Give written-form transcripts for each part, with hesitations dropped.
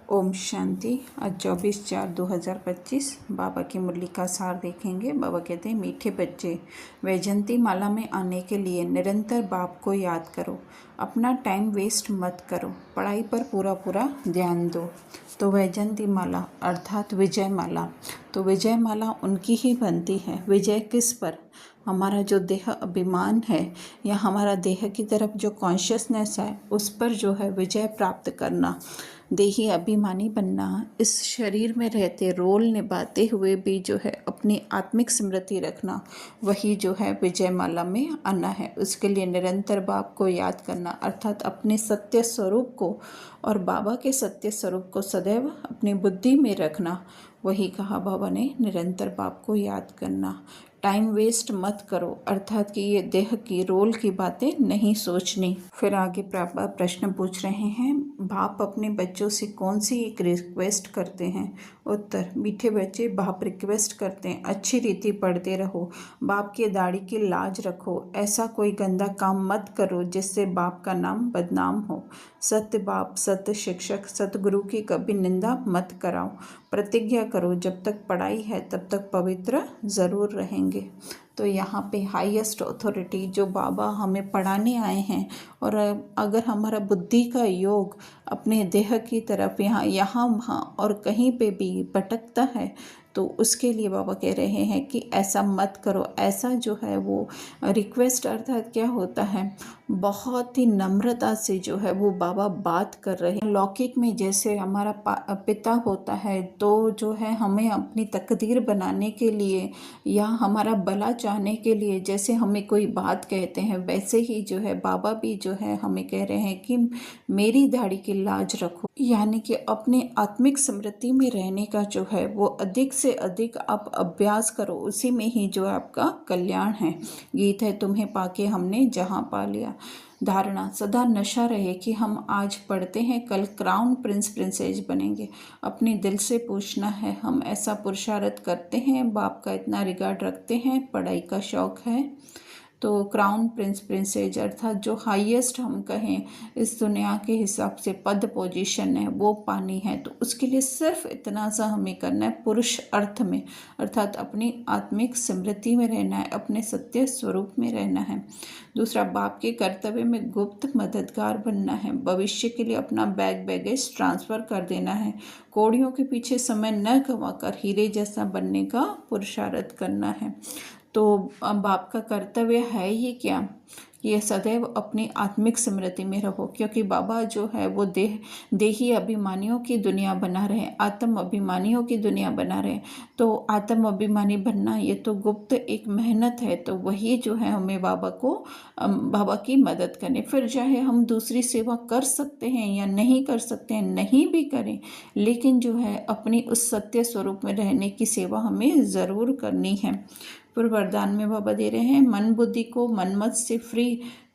ओम शांति। आज 24/4/2025 बाबा की मुरली का सार देखेंगे। बाबा कहते हैं, मीठे बच्चे, वैजंती माला में आने के लिए निरंतर बाप को याद करो, अपना टाइम वेस्ट मत करो, पढ़ाई पर पूरा पूरा ध्यान दो। तो वैजंती माला अर्थात विजय माला, तो विजय माला उनकी ही बनती है। विजय किस पर? हमारा जो देह अभिमान है या हमारा देह की तरफ जो कॉन्शियसनेस है, उस पर जो है विजय प्राप्त करना, देही अभिमानी बनना, इस शरीर में रहते रोल निभाते हुए भी जो है अपनी आत्मिक स्मृति रखना, वही जो है विजय माला में आना है। उसके लिए निरंतर बाप को याद करना अर्थात अपने सत्य स्वरूप को और बाबा के सत्य स्वरूप को सदैव अपनी बुद्धि में रखना। वही कहा बाबा ने, निरंतर बाप को याद करना। टाइम वेस्ट मत करो अर्थात कि ये देह की रोल की बातें नहीं सोचनी। फिर आगे प्रश्न पूछ रहे हैं, बाप अपने बच्चों से कौन सी एक रिक्वेस्ट करते हैं? उत्तर, मीठे बच्चे, बाप रिक्वेस्ट करते हैं अच्छी रीति पढ़ते रहो, बाप की दाढ़ी की लाज रखो, ऐसा कोई गंदा काम मत करो जिससे बाप का नाम बदनाम हो। सत्य बाप, सत्य शिक्षक, सतगुरु की कभी निंदा मत कराओ। प्रतिज्ञा करो जब तक पढ़ाई है तब तक पवित्र ज़रूर रहेंगे। तो यहाँ पे हाईएस्ट अथॉरिटी जो बाबा हमें पढ़ाने आए हैं, और अगर हमारा बुद्धि का योग अपने देह की तरफ यहाँ वहाँ और कहीं पे भी भटकता है, तो उसके लिए बाबा कह रहे हैं कि ऐसा मत करो। ऐसा जो है वो रिक्वेस्ट अर्थात क्या होता है, बहुत ही नम्रता से जो है वो बाबा बात कर रहे हैं। लौकिक में जैसे हमारा पिता होता है, तो जो है हमें अपनी तकदीर बनाने के लिए या हमारा भला चाहने के लिए जैसे हमें कोई बात कहते हैं, वैसे ही जो है बाबा भी जो है हमें कह रहे हैं कि मेरी दाढ़ी की लाज रखो, यानी कि अपने आत्मिक स्मृति में रहने का जो है वो अधिक से अधिक आप अभ्यास करो, उसी में ही जो आपका कल्याण है। गीत है, तुम्हें पाके हमने जहां पा लिया। धारणा, सदा नशा रहे कि हम आज पढ़ते हैं, कल क्राउन प्रिंस प्रिंसेस बनेंगे। अपने दिल से पूछना है, हम ऐसा पुरुषार्थ करते हैं, बाप का इतना रिगार्ड रखते हैं, पढ़ाई का शौक है। तो क्राउन प्रिंस प्रिंसेज अर्थात जो हाईएस्ट हम कहें इस दुनिया के हिसाब से पद पोजीशन है वो पानी है, तो उसके लिए सिर्फ इतना सा हमें करना है, पुरुष अर्थ में अर्थात अपनी आत्मिक स्मृति में रहना है, अपने सत्य स्वरूप में रहना है। दूसरा, बाप के कर्तव्य में गुप्त मददगार बनना है, भविष्य के लिए अपना बैगेज ट्रांसफ़र कर देना है, कौड़ियों के पीछे समय न गंवाकर हीरे जैसा बनने का पुरुषार्थ करना है। तो बाप का कर्तव्य है ये क्या, ये सदैव अपनी आत्मिक स्मृति में रहो, क्योंकि बाबा जो है वो देही अभिमानियों की दुनिया बना रहे, आत्म अभिमानियों की दुनिया बना रहे। तो आत्म अभिमानी बनना ये तो गुप्त एक मेहनत है, तो वही जो है हमें बाबा की मदद करनी। फिर चाहे हम दूसरी सेवा कर सकते हैं या नहीं कर सकते हैं, नहीं भी करें, लेकिन जो है अपनी उस सत्य स्वरूप में रहने की सेवा हमें ज़रूर करनी है। फिर वरदान में बाबा दे रहे हैं, मन बुद्धि को मनमत से फ्री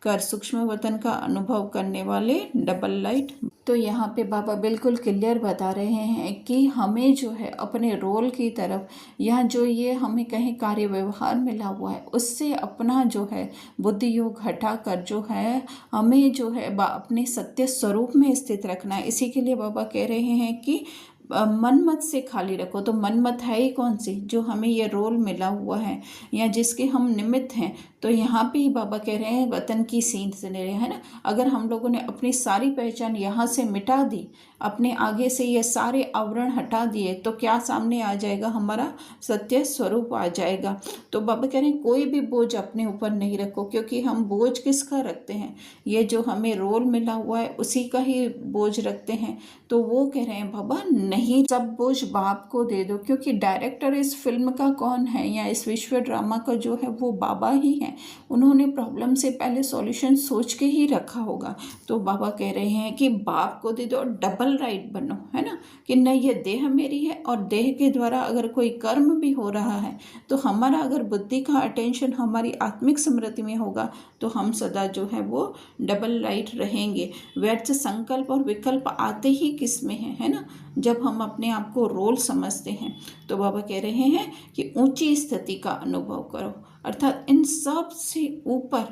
कर सूक्ष्म वतन का अनुभव करने वाले डबल लाइट। तो यहाँ पे बाबा बिल्कुल क्लियर बता रहे हैं कि हमें जो है अपने रोल की तरफ या जो ये हमें कहीं कार्य व्यवहार मिला हुआ है, उससे अपना जो है बुद्धि योग हटाकर जो है हमें जो है अपने सत्य स्वरूप में स्थित रखना है। इसी के लिए बाबा कह रहे हैं कि मन मत से खाली रखो। तो मन मत है ही कौन सी, जो हमें ये रोल मिला हुआ है या जिसके हम निमित्त हैं। तो यहाँ पे ही बाबा कह रहे हैं वतन की सींध से ले रहे हैं ना, अगर हम लोगों ने अपनी सारी पहचान यहाँ से मिटा दी, अपने आगे से ये सारे आवरण हटा दिए, तो क्या सामने आ जाएगा, हमारा सत्य स्वरूप आ जाएगा। तो बाबा कह रहे हैं कोई भी बोझ अपने ऊपर नहीं रखो, क्योंकि हम बोझ किसका रखते हैं, ये जो हमें रोल मिला हुआ है उसी का ही बोझ रखते हैं। तो वो कह रहे हैं बाबा नहीं, सब बोझ बाप को दे दो, क्योंकि डायरेक्टर इस फिल्म का कौन है या इस विश्व ड्रामा का जो है वो बाबा ही है। उन्होंने प्रॉब्लम से पहले सॉल्यूशन सोच के ही रखा होगा। तो बाबा कह रहे हैं कि बाप को दे दो, डबल राइट बनो, है ना, कि नहीं ये देह मेरी है और देह के द्वारा अगर कोई कर्म भी हो रहा है, तो हमारा अगर बुद्धि का अटेंशन हमारी आत्मिक स्मृति में होगा, तो हम सदा जो है वो डबल राइट रहेंगे। व्यर्थ संकल्प और विकल्प आते ही किस में है ना, जब हम अपने आप को रोल समझते हैं। तो बाबा कह रहे हैं कि ऊंची स्थिति का अनुभव करो, अर्थात इन सब से ऊपर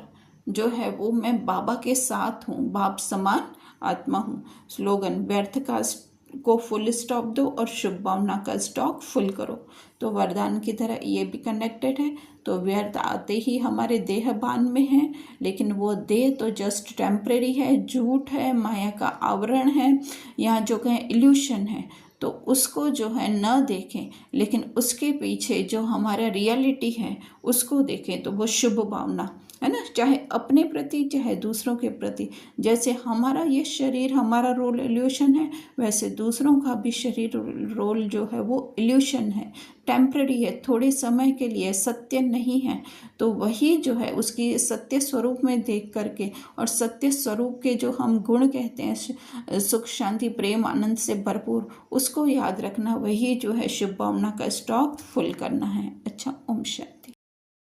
जो है वो मैं बाबा के साथ हूँ, बाप समान आत्मा हूँ। स्लोगन, व्यर्थ का को फुल स्टॉप दो और शुभ भावना का स्टॉक फुल करो। तो वरदान की तरह ये भी कनेक्टेड है। तो व्यर्थ आते ही हमारे देह बान में है, लेकिन वो देह तो जस्ट टेम्परेरी है, झूठ है, माया का आवरण है, यहाँ जो कहें इल्यूशन है। तो उसको जो है न देखें, लेकिन उसके पीछे जो हमारा रियलिटी है उसको देखें। तो वो शुभ भावना है ना, चाहे अपने प्रति चाहे दूसरों के प्रति। जैसे हमारा ये शरीर हमारा रोल इल्यूशन है, वैसे दूसरों का भी शरीर रोल जो है वो इल्यूशन है, टेम्पररी है, थोड़े समय के लिए, सत्य नहीं है। तो वही जो है उसकी सत्य स्वरूप में देख करके, और सत्य स्वरूप के जो हम गुण कहते हैं, सुख शांति प्रेम आनंद से भरपूर, उसको याद रखना, वही जो है शुभ भावना का स्टॉक फुल करना है। अच्छा, ओम शांति।